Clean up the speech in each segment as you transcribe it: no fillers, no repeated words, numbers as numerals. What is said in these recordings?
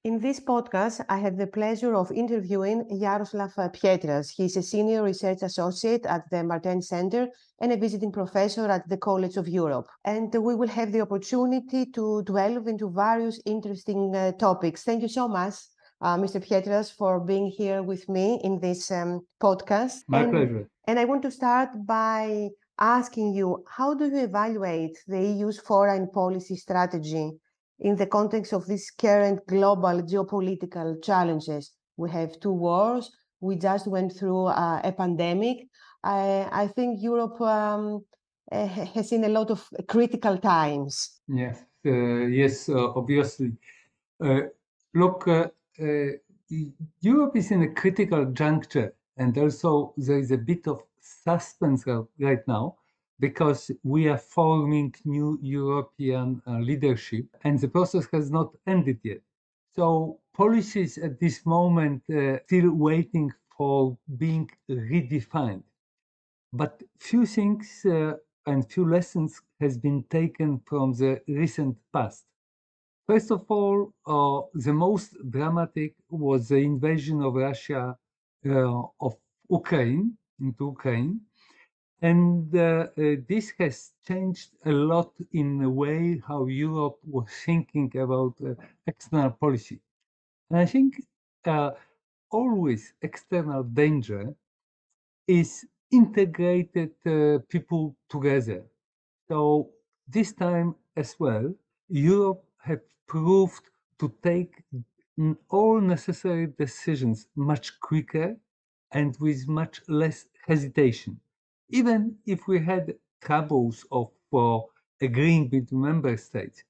In this podcast, I had the pleasure of interviewing Jarosław Pietras. He's a senior research associate at the Martens Center and a visiting professor at the College of Europe. And we will have the opportunity to delve into various interesting topics. Thank you so much, Mr. Pietras, for being here with me in this podcast. My pleasure. And I want to start by asking you, how do you evaluate the EU's foreign policy strategy in the context of these current global geopolitical challenges? We have two wars. We just went through a pandemic. I think Europe has seen a lot of critical times. Yes, obviously. Look, Europe is in a critical juncture, and also there is a bit of suspense right now, because we are forming new European leadership, and the process has not ended yet. So policies at this moment still waiting for being redefined. But few things and few lessons has been taken from the recent past. First of all, the most dramatic was the invasion of Russia of Ukraine into Ukraine. And this has changed a lot in the way how Europe was thinking about external policy. And I think always external danger is integrated people together. So this time as well, Europe have proved to take all necessary decisions much quicker and with much less hesitation. Even if we had troubles of agreeing between member states,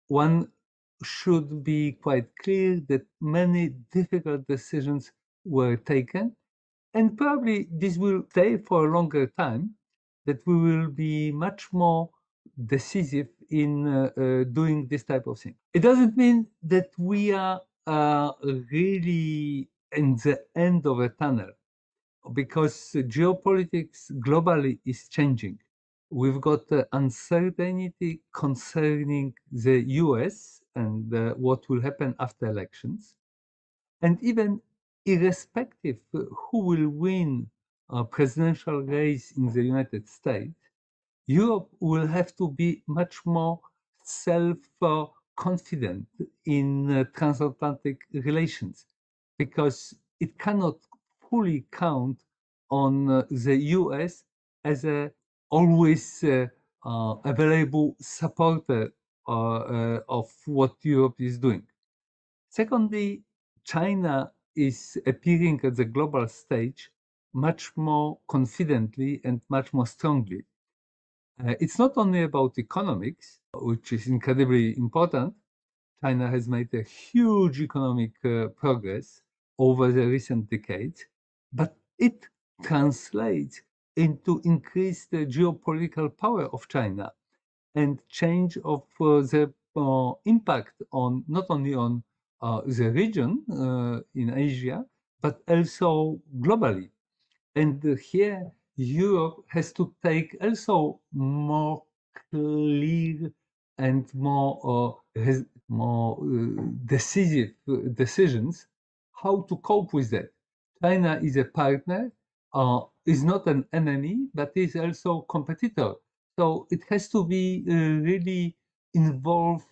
one should be quite clear that many difficult decisions were taken, and probably this will stay for a longer time, that we will be much more decisive in doing this type of thing. It doesn't mean that we are really in the end of a tunnel, because geopolitics globally is changing. We've got uncertainty concerning the US and what will happen after elections. And even irrespective who will win a presidential race in the United States, Europe will have to be much more self-confident in transatlantic relations, because it cannot fully count on the US as a always available supporter of what Europe is doing. Secondly, China is appearing at the global stage much more confidently and much more strongly. It's not only about economics, which is incredibly important. China has made a huge economic progress over the recent decades, but it translates into increased geopolitical power of China and change of the impact on not only on the region in Asia, but also globally. And here, Europe has to take also more clear and more decisive decisions how to cope with that. China is a partner, is not an enemy, but is also competitor. So it has to be really involved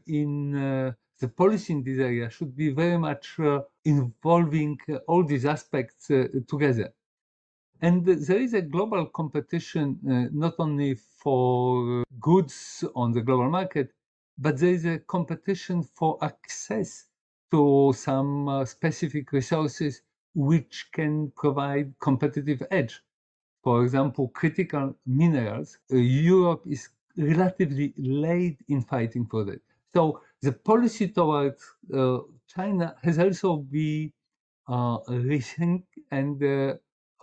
in the policy in this area should be very much involving all these aspects together. And there is a global competition, not only for goods on the global market, but there is a competition for access to some specific resources which can provide competitive edge. For example, critical minerals. Europe is relatively late in fighting for that. So the policy towards China has also been rethink and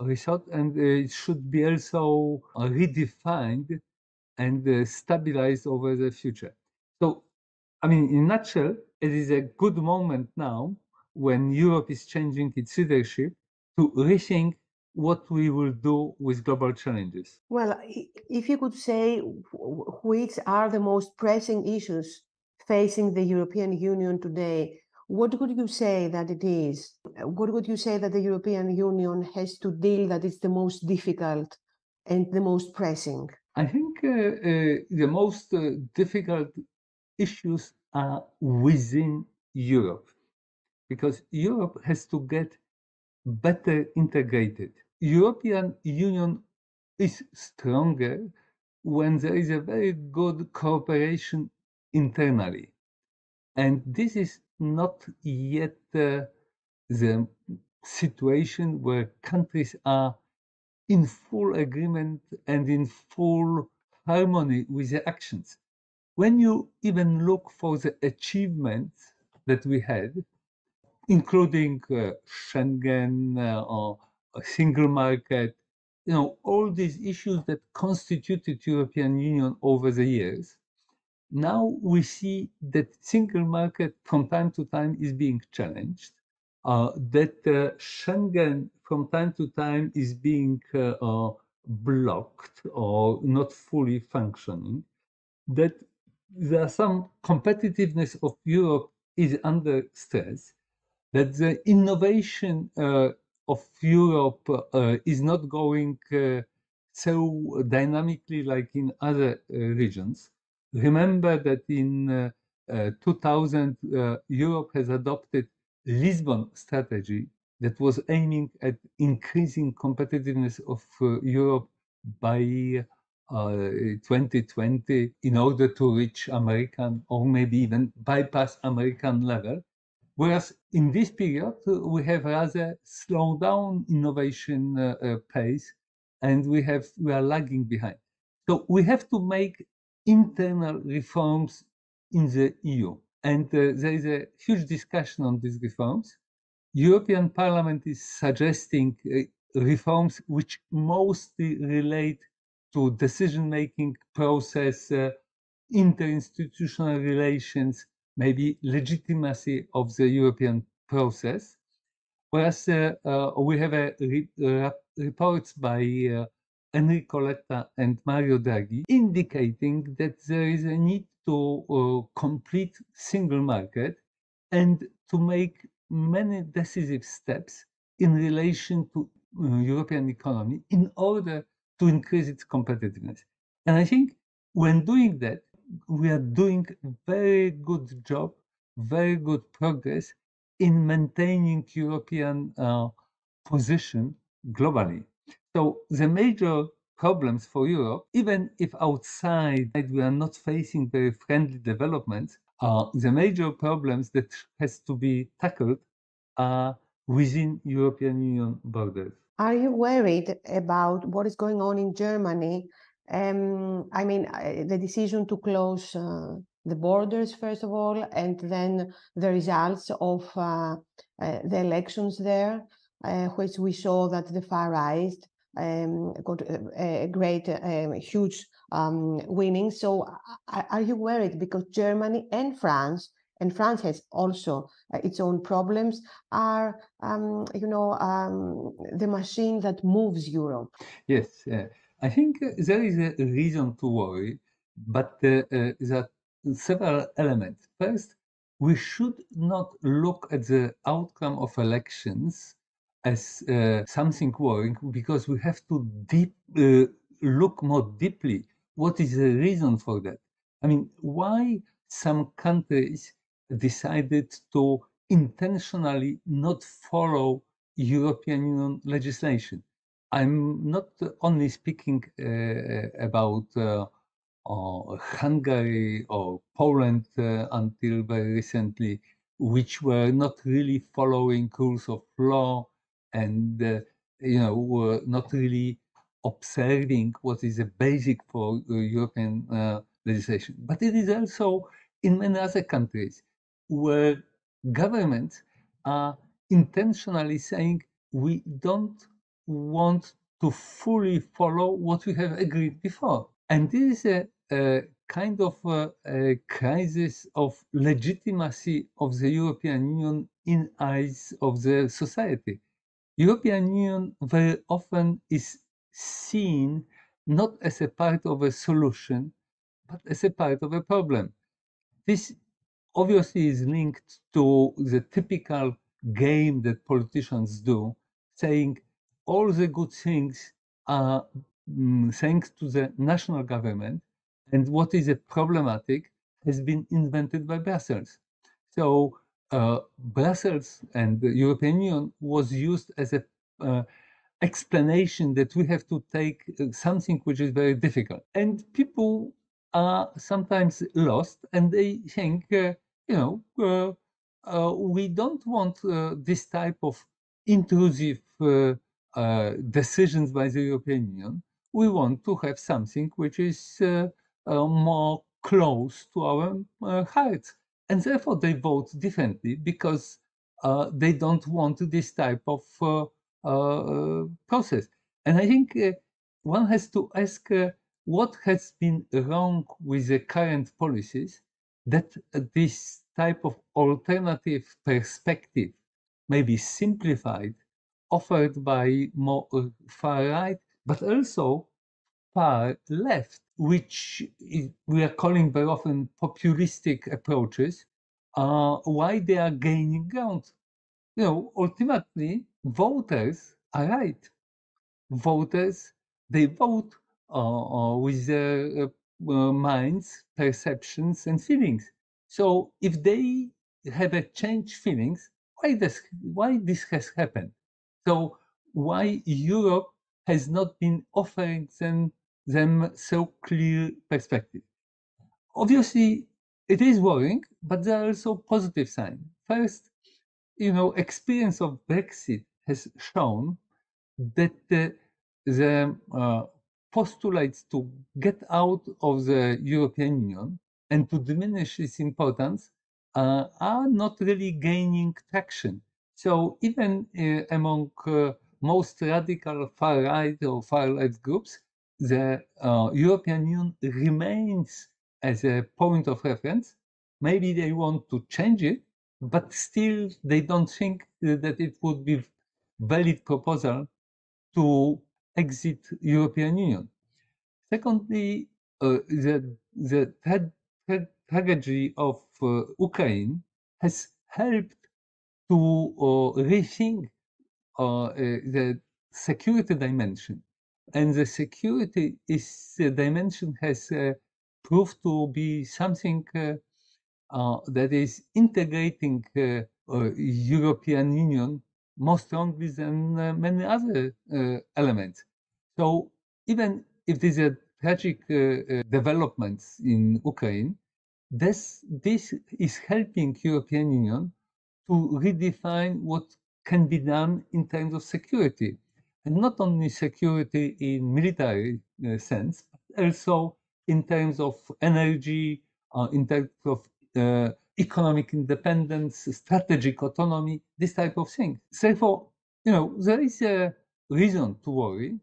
rethought, and it should be also redefined and stabilized over the future. So, I mean, in a nutshell, it is a good moment now when Europe is changing its leadership to rethink what we will do with global challenges. Well, if you could say which are the most pressing issues facing the European Union today, what would you say that it is? What would you say that the European Union has to deal that is the most difficult and the most pressing? I think the most difficult issues are within Europe, because Europe has to get better integrated. European Union is stronger when there is a very good cooperation internally. And this is not yet the situation where countries are in full agreement and in full harmony with the actions. When you even look for the achievements that we had, including Schengen or a single market, all these issues that constituted European Union over the years, now we see that single market from time to time is being challenged, that Schengen from time to time is being blocked or not fully functioning, that there are some competitiveness of Europe is under stress, that the innovation of Europe is not going so dynamically like in other regions. Remember that in 2000, Europe has adopted Lisbon strategy that was aiming at increasing competitiveness of Europe by 2020 in order to reach American or maybe even bypass American level. Whereas in this period, we have rather slowed down innovation pace, and we are lagging behind. So we have to make internal reforms in the EU, and there is a huge discussion on these reforms. European Parliament is suggesting reforms which mostly relate to decision-making process, interinstitutional relations, maybe legitimacy of the European process. Whereas we have reports by Enrico Letta and Mario Draghi indicating that there is a need to complete single market and to make many decisive steps in relation to European economy in order to increase its competitiveness. And I think when doing that, we are doing very good job, very good progress in maintaining European position globally. So the major problems for Europe, even if outside we are not facing very friendly developments, the major problems that has to be tackled are within European Union borders. Are you worried about what is going on in Germany? I mean, the decision to close the borders, first of all, and then the results of the elections there, which we saw that the far right got a great, huge winning. So are you worried because Germany and France has also its own problems, are the machine that moves Europe? Yes, I think there is a reason to worry, but there are several elements. First, we should not look at the outcome of elections as something worrying, because we have to look more deeply. What is the reason for that? I mean, why some countries decided to intentionally not follow European Union legislation? I'm not only speaking about Hungary or Poland until very recently, which were not really following rules of law and were not really observing what is a basic for European legislation. But it is also in many other countries where governments are intentionally saying we don't want to fully follow what we have agreed before. And this is a kind of a crisis of legitimacy of the European Union in eyes of the society. European Union very often is seen not as a part of a solution, but as a part of a problem. This obviously is linked to the typical game that politicians do, saying all the good things are thanks to the national government, and what is a problematic has been invented by Brussels. So Brussels and the European Union was used as a explanation that we have to take something which is very difficult. And people are sometimes lost and they think, we don't want this type of intrusive decisions by the European Union. We want to have something which is more close to our hearts. And therefore they vote differently because they don't want this type of process. And I think one has to ask what has been wrong with the current policies that this type of alternative perspective may be simplified, offered by more far right, but also far left, which we are calling very often populistic approaches, why they are gaining ground. Ultimately, voters are right. Voters, they vote with their minds, perceptions, and feelings. So if they have a change feelings, why this has happened? So why Europe has not been offering them so clear perspective? Obviously, it is worrying, but there are also positive signs. First, experience of Brexit has shown that the postulates to get out of the European Union and to diminish its importance are not really gaining traction. So even among most radical far-right or far-left groups, the European Union remains as a point of reference. Maybe they want to change it, but still they don't think that it would be valid proposal to exit European Union. Secondly, the tragedy of Ukraine has helped to rethink the security dimension, and the security dimension has proved to be something that is integrating European Union more strongly than many other elements. So even if these are tragic developments in Ukraine, this is helping European Union to redefine what can be done in terms of security, and not only security in military sense, but also in terms of energy, in terms of economic independence, strategic autonomy, this type of thing. Therefore, there is a reason to worry,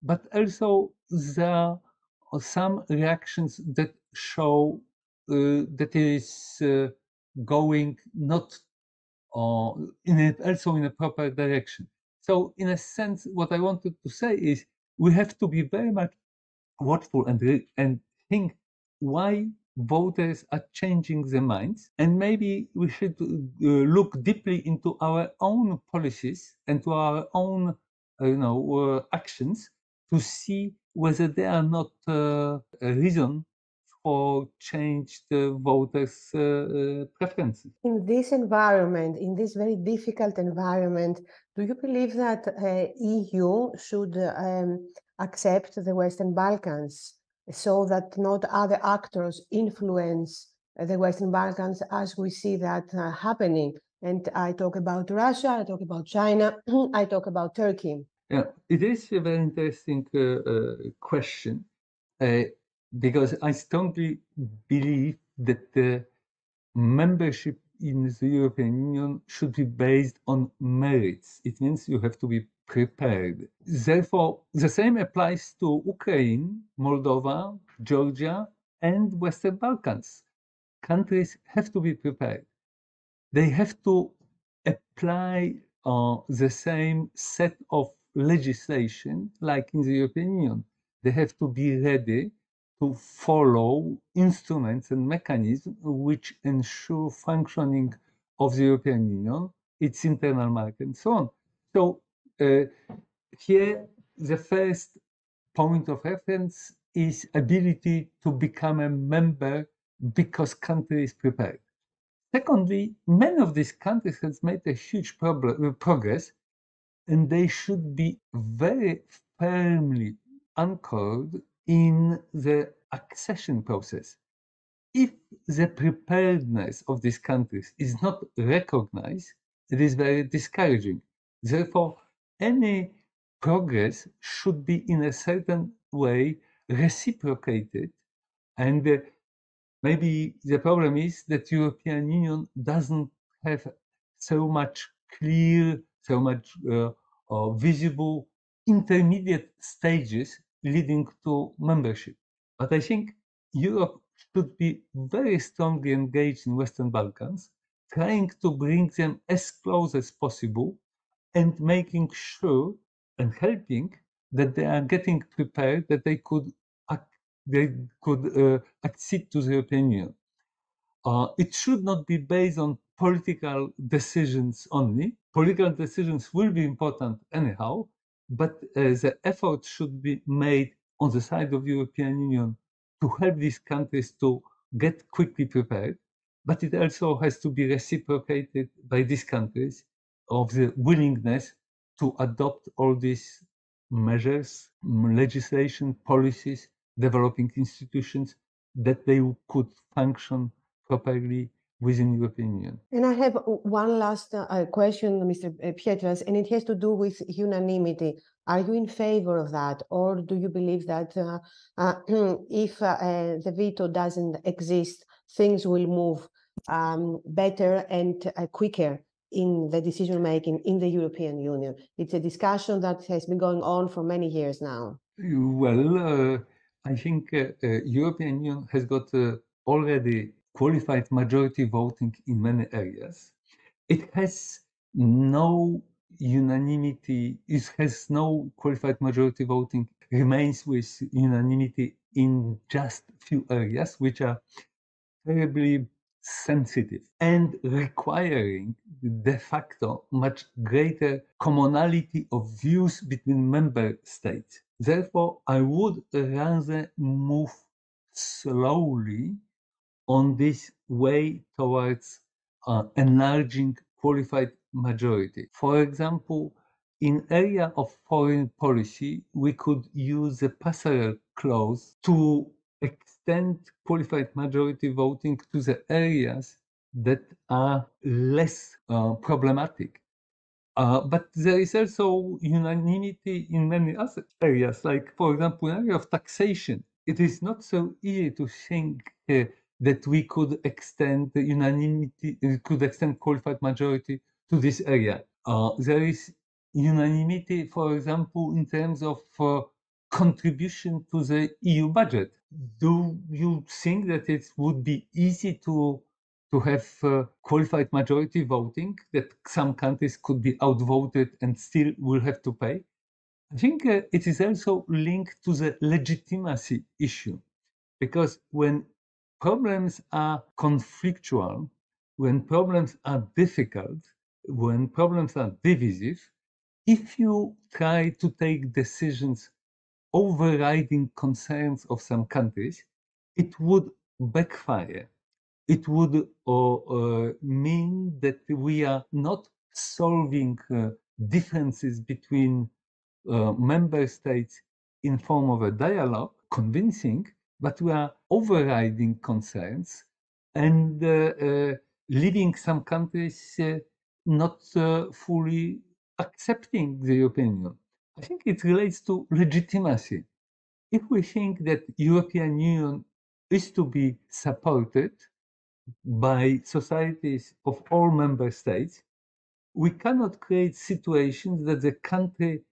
but also there are some reactions that show that it is going not also in a proper direction. So in a sense, what I wanted to say is we have to be very much watchful and think why voters are changing their minds, and maybe we should look deeply into our own policies and to our own actions to see whether they are not a reason for changed voters' preferences. In this environment, in this very difficult environment, do you believe that EU should accept the Western Balkans so that not other actors influence the Western Balkans as we see that happening? And I talk about Russia, I talk about China, I talk about Turkey. Yeah, it is a very interesting question because I strongly believe that the membership in the European Union should be based on merits. It means you have to be prepared. Therefore, the same applies to Ukraine, Moldova, Georgia, and Western Balkans. Countries have to be prepared. They have to apply the same set of legislation like in the European Union. They have to be ready to follow instruments and mechanisms which ensure functioning of the European Union, its internal market, and so on. So here, the first point of reference is ability to become a member because country is prepared. Secondly, many of these countries has made a huge progress, and they should be very firmly anchored in the accession process. If the preparedness of these countries is not recognized, it is very discouraging. Therefore, any progress should be in a certain way reciprocated, and maybe the problem is that European Union doesn't have so much clear, so much visible intermediate stages leading to membership. But I think Europe should be very strongly engaged in Western Balkans, trying to bring them as close as possible and making sure and helping that they are getting prepared, that they could accede to the European Union. It should not be based on political decisions only. Political decisions will be important anyhow, but the effort should be made on the side of the European Union to help these countries to get quickly prepared. But it also has to be reciprocated by these countries of the willingness to adopt all these measures, legislation, policies, developing institutions, that they could function properly within European Union. And I have one last question, Mr. Pietras, and it has to do with unanimity. Are you in favor of that, or do you believe that if the veto doesn't exist, things will move better and quicker in the decision making in the European Union? It's a discussion that has been going on for many years now. Well, I think European Union has got already qualified majority voting in many areas. It has no unanimity, it has no qualified majority voting, remains with unanimity in just few areas, which are terribly sensitive and requiring de facto much greater commonality of views between member states. Therefore, I would rather move slowly on this way towards enlarging qualified majority. For example, in area of foreign policy, we could use the passerelle clause to extend qualified majority voting to the areas that are less problematic. But there is also unanimity in many other areas, like, for example, in the area of taxation. It is not so easy to think that we could extend the unanimity, could extend qualified majority to this area. There is unanimity, for example, in terms of contribution to the EU budget. Do you think that it would be easy to have qualified majority voting, that some countries could be outvoted and still will have to pay? I think it is also linked to the legitimacy issue, because when problems are conflictual, when problems are difficult, when problems are divisive, if you try to take decisions overriding concerns of some countries, it would backfire. It would mean that we are not solving differences between member states in form of a dialogue, convincing, but we are overriding concerns and leaving some countries not fully accepting the European Union. I think it relates to legitimacy. If we think that European Union is to be supported by societies of all member states, we cannot create situations that the country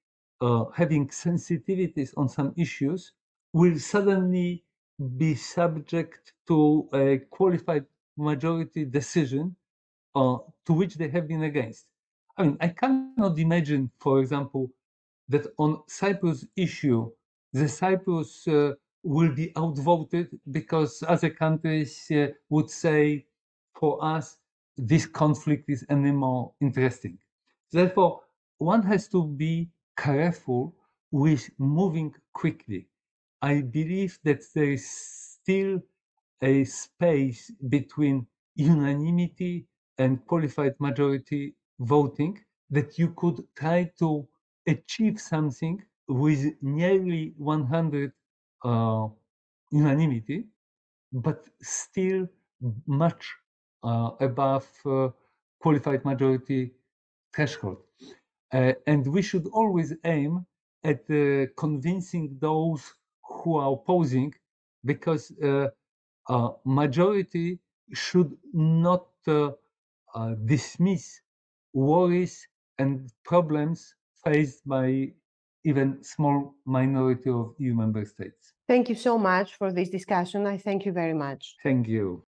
having sensitivities on some issues will suddenly be subject to a qualified majority decision to which they have been against. I mean, I cannot imagine, for example, that on Cyprus issue, the Cyprus will be outvoted because other countries would say, for us, this conflict is any more interesting. Therefore, one has to be careful with moving quickly. I believe that there is still a space between unanimity and qualified majority voting that you could try to achieve something with nearly 100 unanimity, but still much above qualified majority threshold. And we should always aim at convincing those who are opposing, because majority should not dismiss worries and problems faced by even small minority of EU member states. Thank you so much for this discussion. I thank you very much. Thank you.